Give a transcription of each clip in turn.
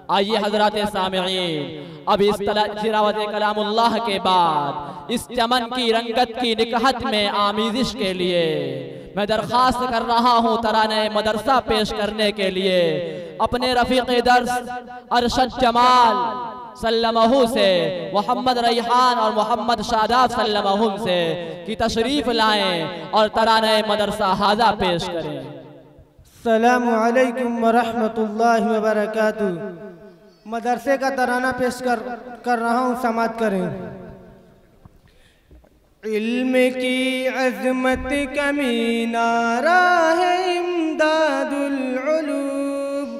آئیے حضرات سامعین، اب اس تلاوت کلام اللہ کے بعد اس چمن کی رنگت کی نکہت میں آمیزش کے لیے میں درخواست کر رہا ہوں ترانہ مدرسہ پیش کرنے کے لیے اپنے رفیق درس ارشد جمال سلمہ سے محمد ریحان اور محمد شاداب سلمہ سے کی تشریف لائیں اور ترانہ مدرسہ ہذا پیش کریں۔ السلام علیکم ورحمۃ اللہ وبرکاتہ۔ مدرسے کا ترانہ پیش کر رہا ہوں، سماعت کریں۔ علم کی عظمت کا مینارہ ہے امداد العلوم،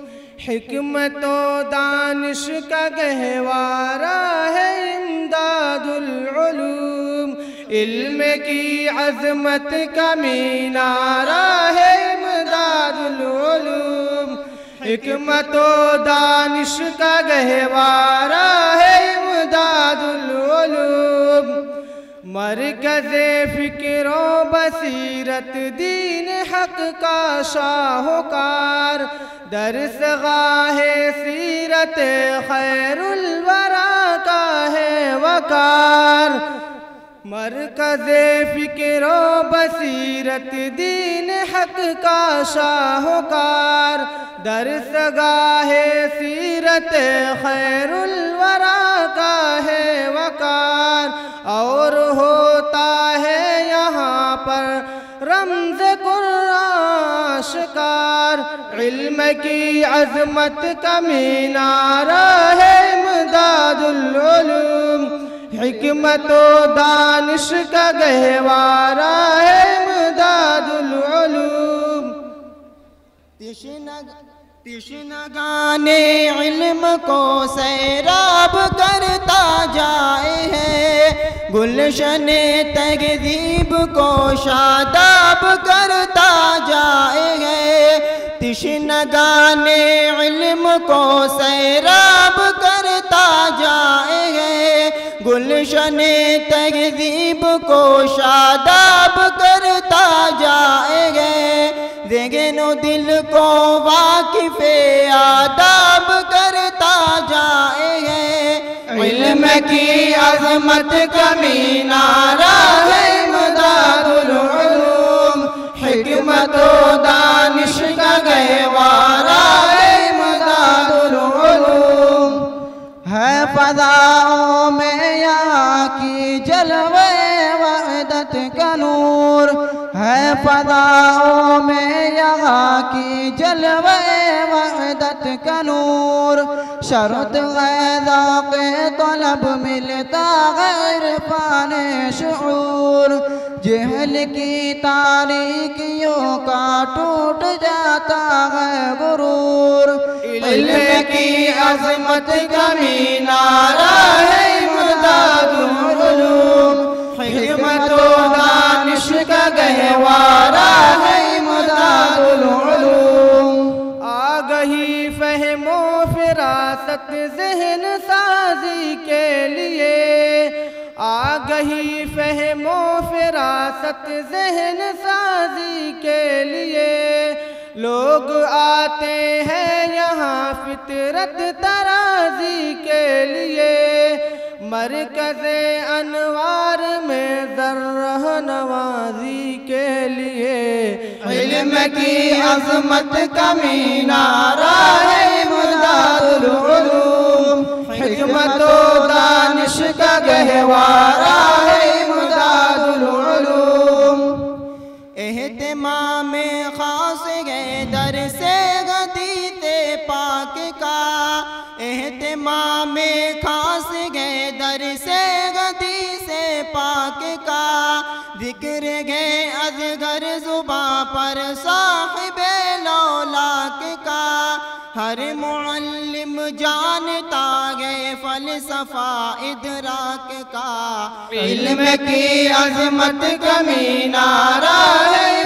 حکمت و دانش کا گہوارہ ہے امداد العلوم۔ علم کی عظمت کا مینارہ ہے امداد العلوم، حکمت و دانش کا گہوارہ ہے امداد العلوم۔ مرکز فکر و بصیرت دین حق کا شاہکار، درس گاہ سیرت خیر الورا کا ہے وقار۔ مرکز فکر و بصیرت دین حق کا شاہکار، درس گاہ سیرت خیر الورا کا ہے وقار۔ اور ہوتا ہے یہاں پر رمز قرآن آشکار، علم کی عظمت کا مینارہ ہے امداد العلوم، حکمت و دانش کا گہوارہ ہے امداد العلوم۔ تشنگان علم کو سیراب کرتا جائے ہے، گلشن تہذیب کو شاداب کرتا جائے ہے۔ تشنگان علم کو سیراب کرتا جائے ہے، گلشن تہذیب کو شاداب کرتا جائے گے۔ ذہن و دل کو واقف آداب کرتا جائے گے۔ علم کی عظمت کا مینارہ ہے امداد العلوم، حکمت و دانش کا گہوارہ ہے امداد العلوم۔ ہے فضاؤں میں یہاں کی جلوہ وحدت کا نور، ہے فضاؤں میں یہاں کی جلوہ وحدت کا نور۔ شرط ہے ذوق طلب ملتا غیر عرفان شعور، جہل کی تاریکیوں کا ٹوٹ جاتا ہے غرور۔ علم کی عظمت کا مینارہ ہے امداد العلوم، حکمت و دانش کا گہوارہ ہے امداد العلوم۔ آگہی فہم و فراست ذہن سازی کے لیے، آگہی فہم و فراست ذہن سازی کے لیے، لوگ آتے ہیں یہاں فطرت ترازی کے لیے۔ مرکز انوار میں ذرہ نوازی کے لیے، علم کی عظمت کا مینارہ ہے امداد العلوم، حکمت و دانش کا گہوارہ ہے امداد العلوم۔ اہتمام خاص ہے درس حدیث پاک کا، اہتمام خاص ہے درس حدیث پاک کا، ذکر ہے اصغر زباں پر صاحب لولاک کا۔ ہر معلم جانتا ہے فلسفہ ادراک کا، علم کی عظمت کا مینارہ ہے